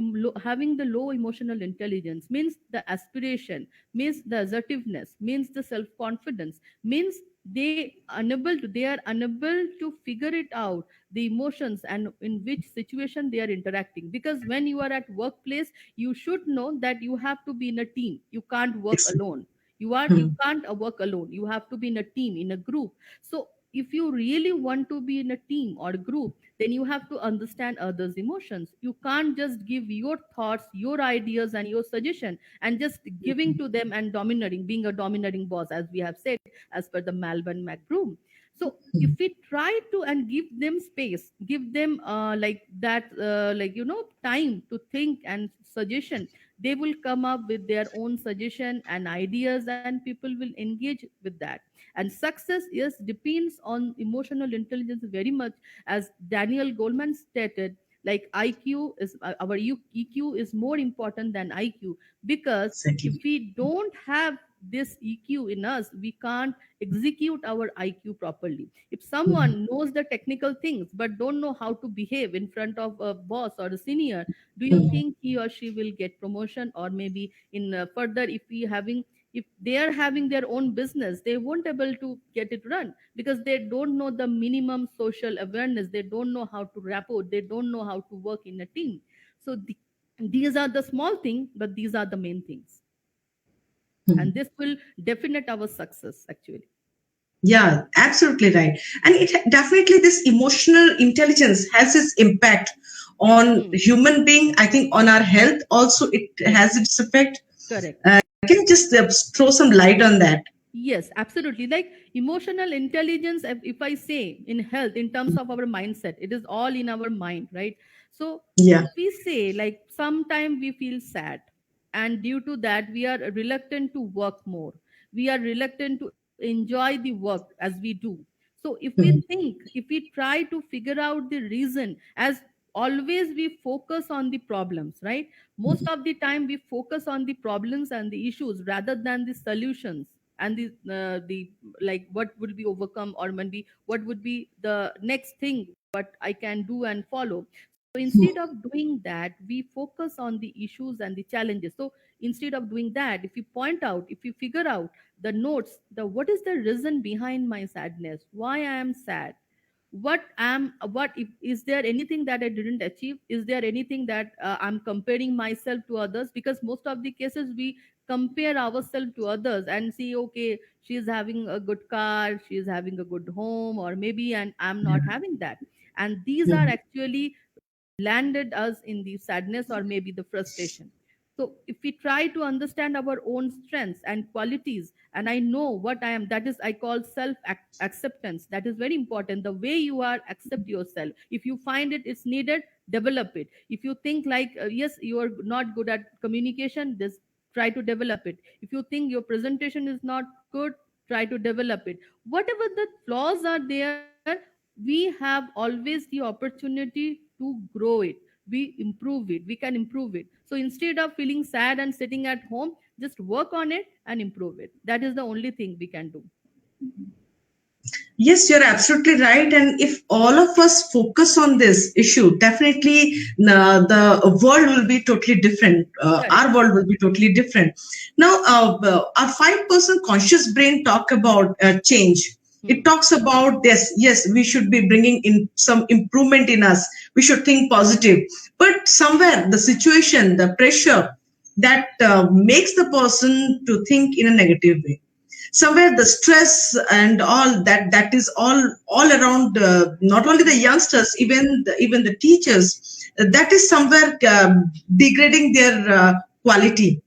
having the low emotional intelligence, means the aspiration, means the assertiveness, means the self confidence, means they are unable to figure it out, the emotions and in which situation they are interacting. Because when you are at workplace, you should know that you have to be in a team, you can't work Exactly. alone. You Hmm. can't work alone, you have to be in a team, in a group. So if you really want to be in a team or group, then you have to understand others emotions. You can't just give your thoughts, your ideas and your suggestion, and just giving to them and domineering, being a domineering boss, as we have said, as per the Malvern McBroom. So if Hmm. we try to and give them space, give them like that time to think and suggestion, they will come up with their own suggestion and ideas, and people will engage with that. And success, yes, depends on emotional intelligence very much. As Daniel Goleman stated, like IQ is our EQ is more important than IQ, because if Exactly. we don't have this EQ in us, we can't execute our IQ properly. If Hmm. someone knows the technical things but don't know how to behave in front of a boss or a senior, do you Hmm. think he or she will get promotion? Or maybe in further, if they are having their own business, they won't able to get it run, because they don't know the minimum social awareness, they don't know how to rapport, they don't know how to work in a team. So these are the small things, but these are the main things, and Hmm. this will definite our success actually. Yeah, absolutely right. And it definitely, this emotional intelligence has its impact on Hmm. human being. I think on our health also it has its effect. Correct. Can you just throw some light on that? Yes, absolutely. Like emotional intelligence, if I say in health, in terms of our mindset, it is all in our mind, right? So Yeah. if we say like sometime we feel sad, and due to that we are reluctant to work more, we are reluctant to enjoy the work as we do. So if we Mhm. think, if we try to figure out the reason, as always we focus on the problems, right? Most of the time we focus on the problems and the issues rather than the solutions, and the like what would be overcome, or maybe what would be the next thing what I can do and follow. So instead of doing that, we focus on the issues and the challenges. So instead of doing that, if you point out, if you figure out the notes, the what is the reason behind my sadness, why I am sad, what if, is there anything that I didn't achieve, is there anything that I'm comparing myself to others? Because most of the cases we compare ourselves to others and see, okay, she is having a good car, she is having a good home, or maybe and I'm not having that. And these are Mhm. actually landed us in the sadness or maybe the frustration. So if we try to understand our own strengths and qualities, and I know what I am, that is I call self acceptance. That is very important. The way you are, accept yourself. If you find it's needed, develop it. If you think like yes, you are not good at communication, this try to develop it. If you think your presentation is not good, try to develop it. Whatever the flaws are there, we have always the opportunity to grow it. We improve it. We can improve it. So instead of feeling sad and sitting at home, just work on it and improve it. That is the only thing we can do. Yes, you're absolutely right. And if all of us focus on this issue, definitely the world will be totally different. Correct. Our world will be totally different. Now, our 5% conscious brain talk about change. It talks about this. Yes, we should be bringing in some improvement in us. We should think positive. But somewhere the situation, the pressure that makes the person to think in a negative way, somewhere the stress and all that is all around, not only the youngsters, even the teachers, that is somewhere degrading their quality.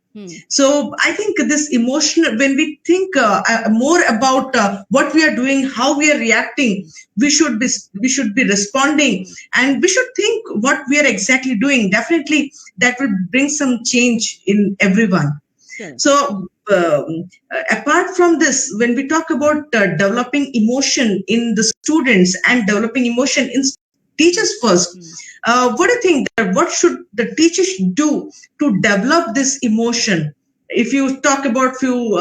So I think this emotional, when we think more about what we are doing, how we are reacting, we should be responding, and we should think what we are exactly doing. Definitely that will bring some change in everyone. Correct. So, apart from this, when we talk about developing emotion in the students and developing emotion in teachers first, what do you think? What should the teachers do to develop this emotion? If you talk about few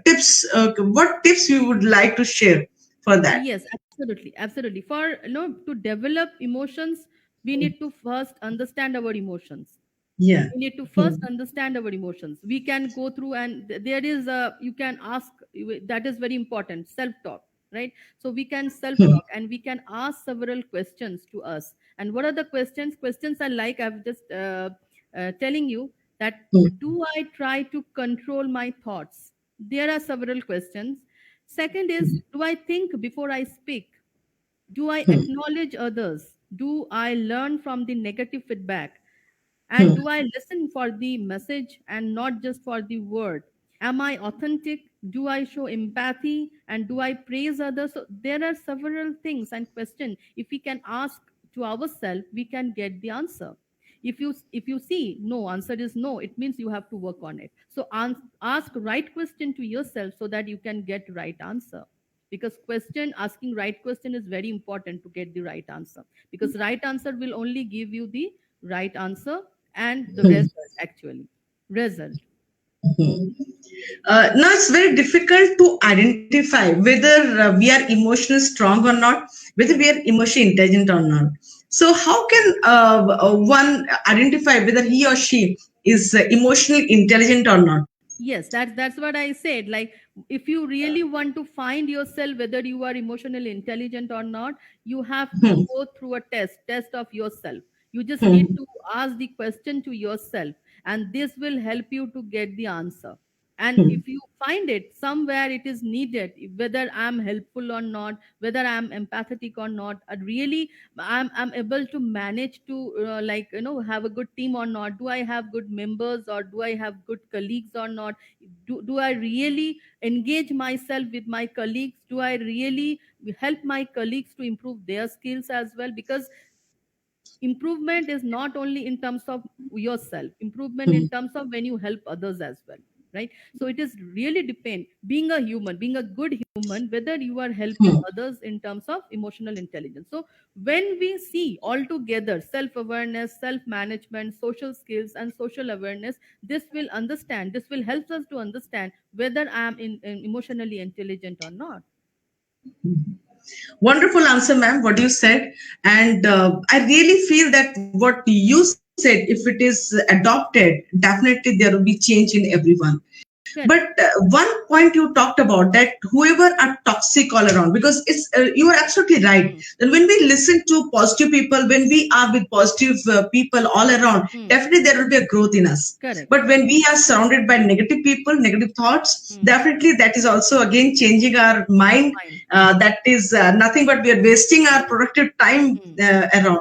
tips, what tips you would like to share for that? Yes, absolutely, absolutely. For to develop emotions, we need to first understand our emotions. Yeah. We need to Hmm. first understand our emotions. We can go through, and there is a, you can ask, that is very important, self talk, right? So we can self Hmm. talk and we can ask several questions to us. And what are the questions? Questions are like, I've just telling you that, do I try to control my thoughts? There are several questions. Second is, do I think before I speak? Do I Hmm. acknowledge others? Do I learn from the negative feedback? And Hmm. do I listen for the message and not just for the word? Am I authentic? Do I show empathy? And do I praise others? So there are several things and questions. If we can ask to ourselves, we can get the answer. If you see no answer is no, it means you have to work on it. So ask right question to yourself so that you can get right answer. Because question asking right question is very important to get the right answer. Because right answer will only give you the right answer and the Hmm. result, actually result. Hmm. Now it's very difficult to identify whether we are emotionally strong or not, whether we are emotionally intelligent or not. So how can one identify whether he or she is emotionally intelligent or not? Yes, that's what I said. Like, if you really want to find yourself whether you are emotionally intelligent or not, you have to Hmm. go through a test of yourself. You just need Hmm. to ask the question to yourself, and this will help you to get the answer. And Hmm. if you find it somewhere it is needed, whether I'm helpful or not, whether I'm empathetic or not, really I'm able to manage to like have a good team or not, do I have good members or do I have good colleagues or not, do I really engage myself with my colleagues, do I really help my colleagues to improve their skills as well? Because improvement is not only in terms of yourself, improvement in Hmm. terms of when you help others as well, right? So it is really depend, being a human, being a good human, whether you are helping Hmm. others in terms of emotional intelligence. So when we see all together self awareness, self management, social skills and social awareness, this will help us to understand whether I am in emotionally intelligent or not. Wonderful answer, ma'am, what you said. And I really feel that what you said, if it is adopted, definitely there will be change in everyone. But Correct. one point you talked about, that whoever are toxic all around, because it's you are absolutely right. Hmm. That when we listen to positive people, when we are with positive people all around, Hmm. definitely there will be a growth in us. Correct. But when we are surrounded by negative people, negative thoughts, Hmm. definitely that is also again changing our mind. Fine. That is nothing but we are wasting our productive time Hmm. around.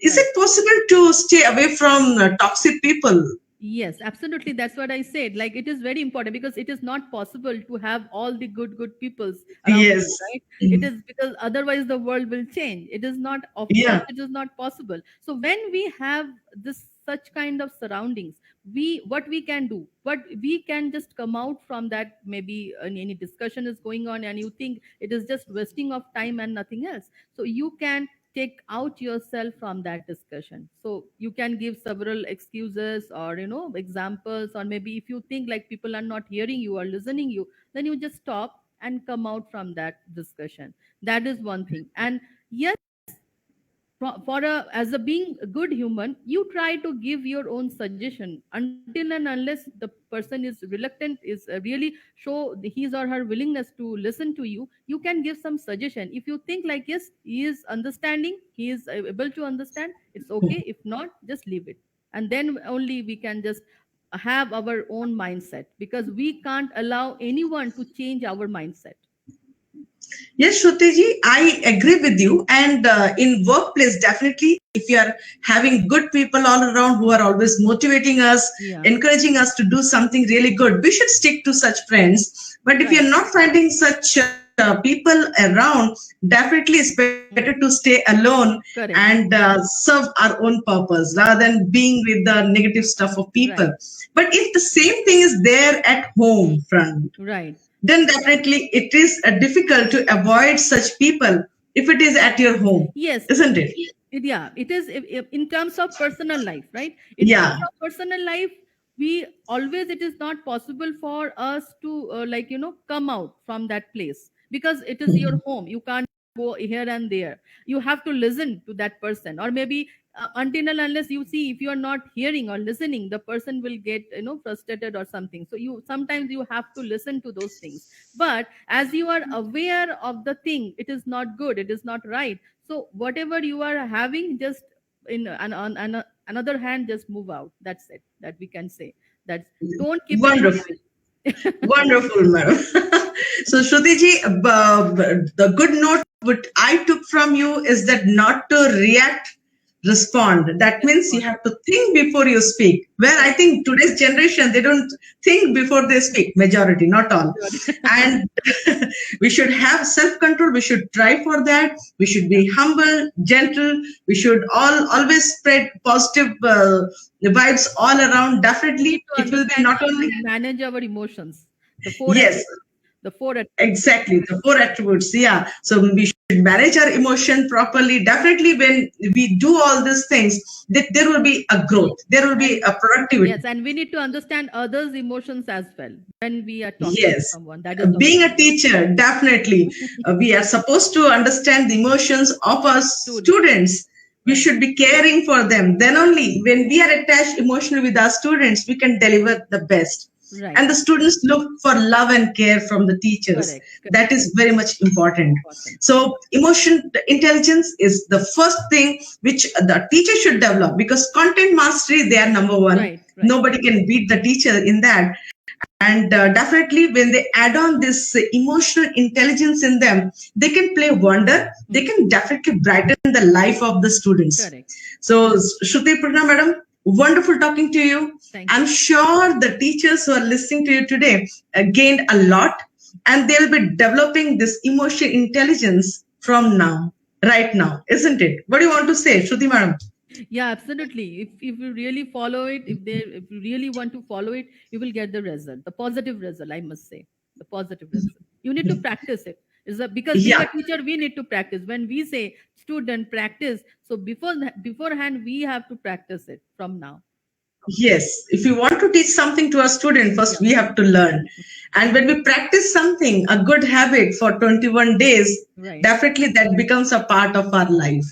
Is Right. it possible to stay away from toxic people? Yes, absolutely. That's what I said. Like it is very important because it is not possible to have all the good peoples around Yes. you, right? It Mm. is because otherwise the world will change. It is not, of course, Yeah. it is not possible. So when we have this such kind of surroundings, we what we can do, what we can just come out from that. Maybe any discussion is going on and you think it is just wasting of time and nothing else. So you can take out yourself from that discussion, so you can give several excuses or examples, or maybe if you think like people are not hearing you or listening you, then you just stop and come out from that discussion. That is one thing. And yes, for a as a being a good human, you try to give your own suggestion until and unless the person is reluctant, is really show his or her willingness to listen to you. You can give some suggestion if you think like, yes, he is understanding, he is able to understand, it's okay. If not, just leave it. And then only we can just have our own mindset, because we can't allow anyone to change our mindset. Yes, Shruti, I agree with you. And in workplace, definitely, if you are having good people all around who are always motivating us, Yeah. encouraging us to do something really good, we should stick to such friends. But if Right. you're not finding such people around, definitely it's better to stay alone and Correct. serve our own purpose rather than being with the negative stuff of people. Right. But if the same thing is there at home Hmm. front, Right. then definitely it is difficult to avoid such people if it is at your home, Yes. isn't it? Yeah, it is in terms of personal life, right? In terms Yeah. of personal life, we always, it is not possible for us to come out from that place, because it is your home. You can't go here and there. You have to listen to that person, or maybe until and unless you see, if you are not hearing or listening, the person will get frustrated or something. So you sometimes you have to listen to those things. But as you are aware of the thing, it is not good, it is not right. So whatever you are having, just in on another hand, just move out. That's it, that we can say. That's, don't keep it Wonderful. inside. Wonderful, madam. So, Shrutiji, the good note what I took from you is that not to react, respond. That means you Respond. have to think before you speak. Where I Correct. think today's generation, they don't think before they speak, majority, not all. Majority. And we should have self control. We should try for that. We should Yeah. be humble, gentle. We should always spread positive vibes all around. We need Definitely, to it will be understand not how only. to manage our emotions. The four Yes, attributes. The four attributes. exactly. The four attributes. Yeah. So we should manage our emotion properly. Definitely, when we do all these things, there will be a growth. There will be And a productivity. yes, and we need to understand others' emotions as well when we are talking to Yes. someone. That is also Being a important. teacher, definitely, we are supposed to understand the emotions of our Student. students. We Right. should be caring for them. Then only when we are attached emotionally with our students, we can deliver the best. Right. And the students look for love and care from the teachers. Correct. Correct. That is very much important. Important. So, emotion intelligence is the first thing which the teacher should develop, because content mastery, they are number one. Right. Right. Nobody can beat the teacher in that. And definitely when they add on this emotional intelligence in them, they can play wonder. They can definitely brighten the life of the students. Correct. So, Shruti Purna madam, wonderful talking to you. Thank I'm you. sure the teachers who are listening to you today gained a lot, and they'll be developing this emotional intelligence from now, right now, isn't it? What do you want to say, Shruti madam? Yeah, absolutely. If you really follow it, if you really want to follow it, you will get the result, the positive result. I must say, the positive result. You need to practice it. Is that because being a Yeah. teacher, we need to practice. When we say student practice, so beforehand we have to practice it from now. Yes, if you want to teach something to a student, first Yeah. we have to learn. And when we practice something, a good habit for 21 days, Right. definitely that becomes a part of our life.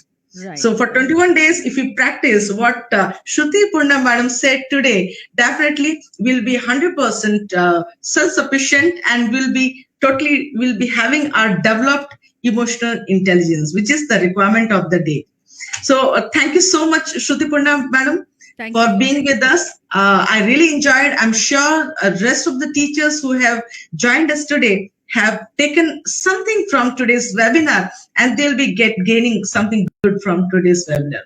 Right. So for 21 days, if we practice what Shruti Purna madam said today, definitely we'll be 100% self-sufficient, and will be having our developed emotional intelligence, which is the requirement of the day. So thank you so much, Shruti Purna madam, Thank you for so much. being with us. I really enjoyed. I'm sure rest of the teachers who have joined us today have taken something from today's webinar, and they'll be gaining something good from today's webinar.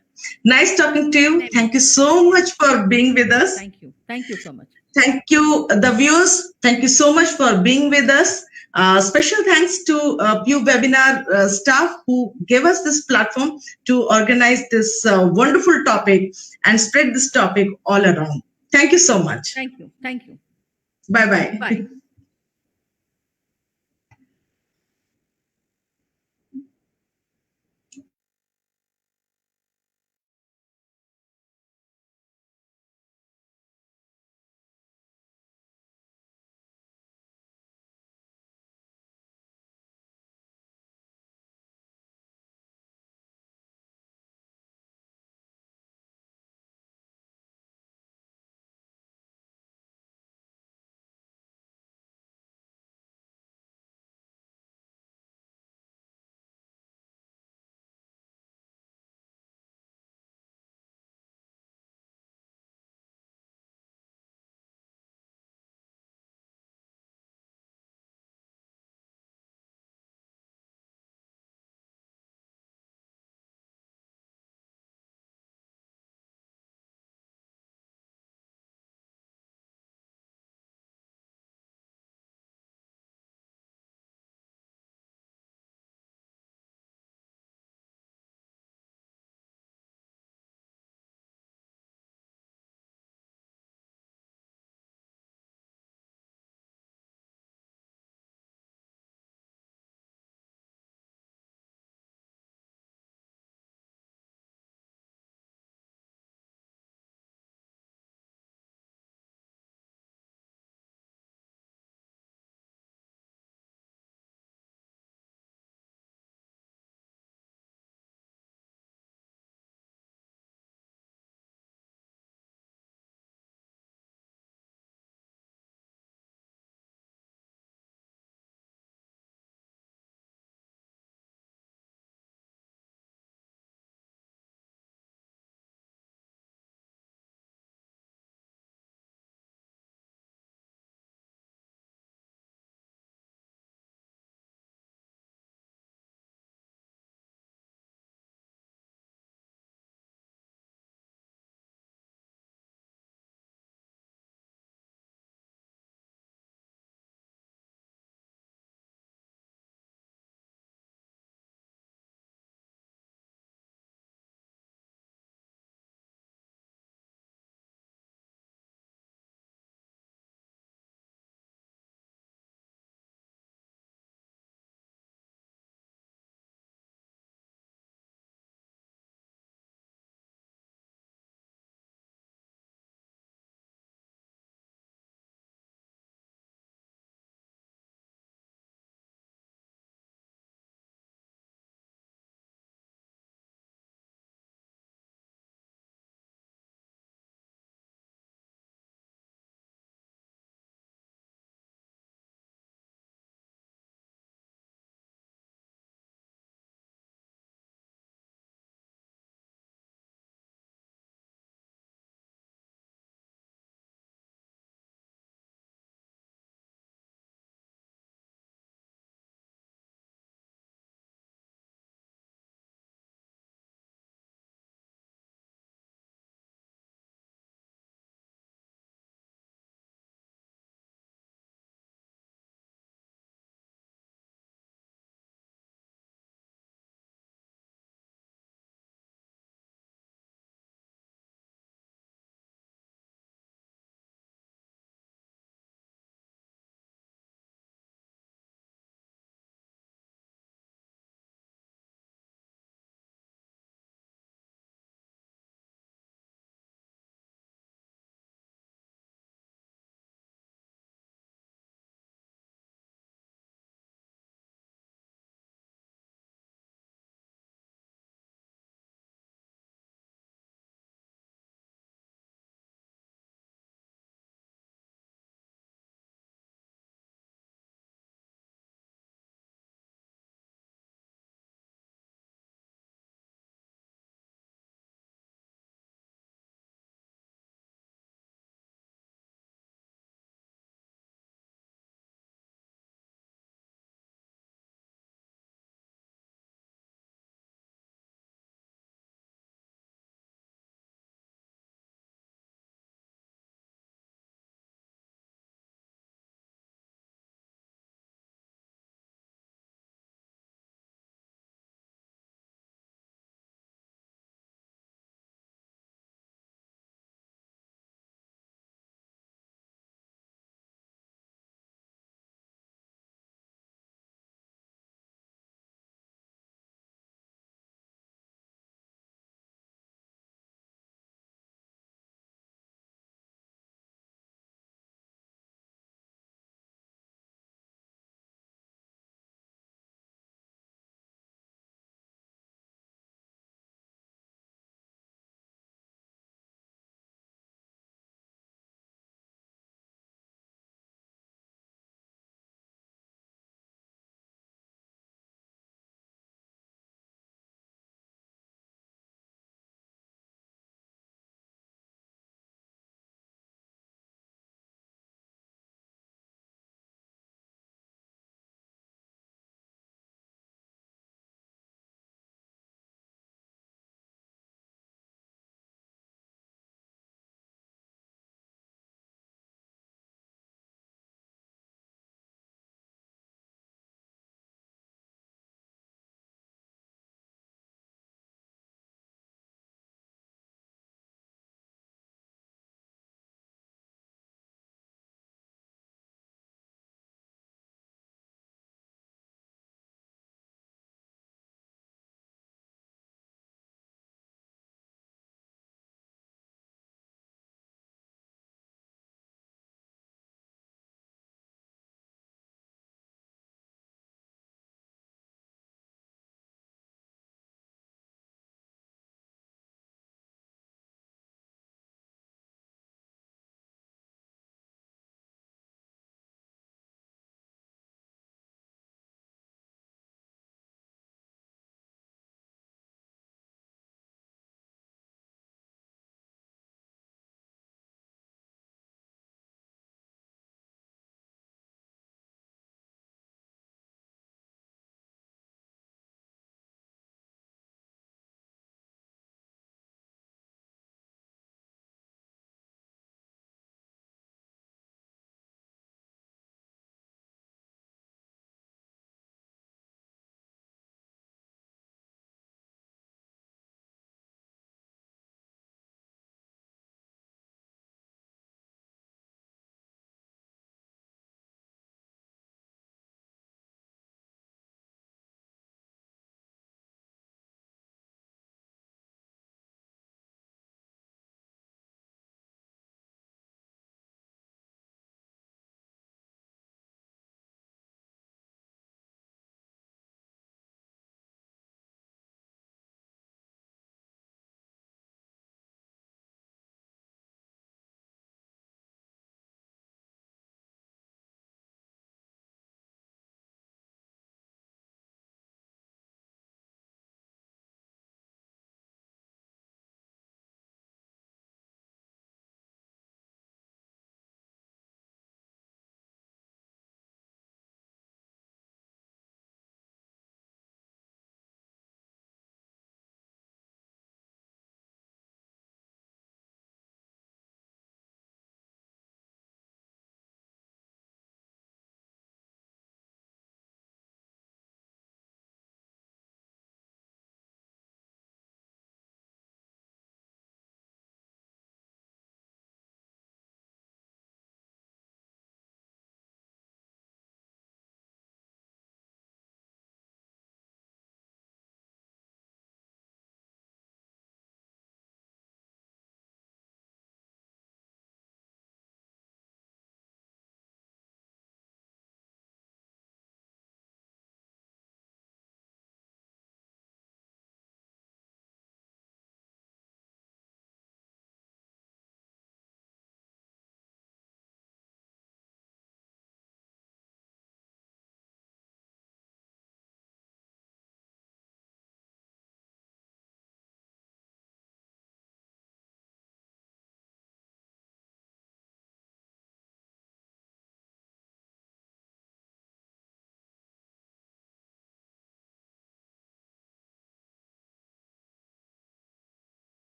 Nice talking to you. Same Thank here. you so much for being with us. Thank you. Thank you so much. Thank you, the viewers. Thank you so much for being with us. Special thanks to Pew Webinar staff who gave us this platform to organize this wonderful topic and spread this topic all around. Thank you so much. Thank you. Thank you. Bye-bye. Bye.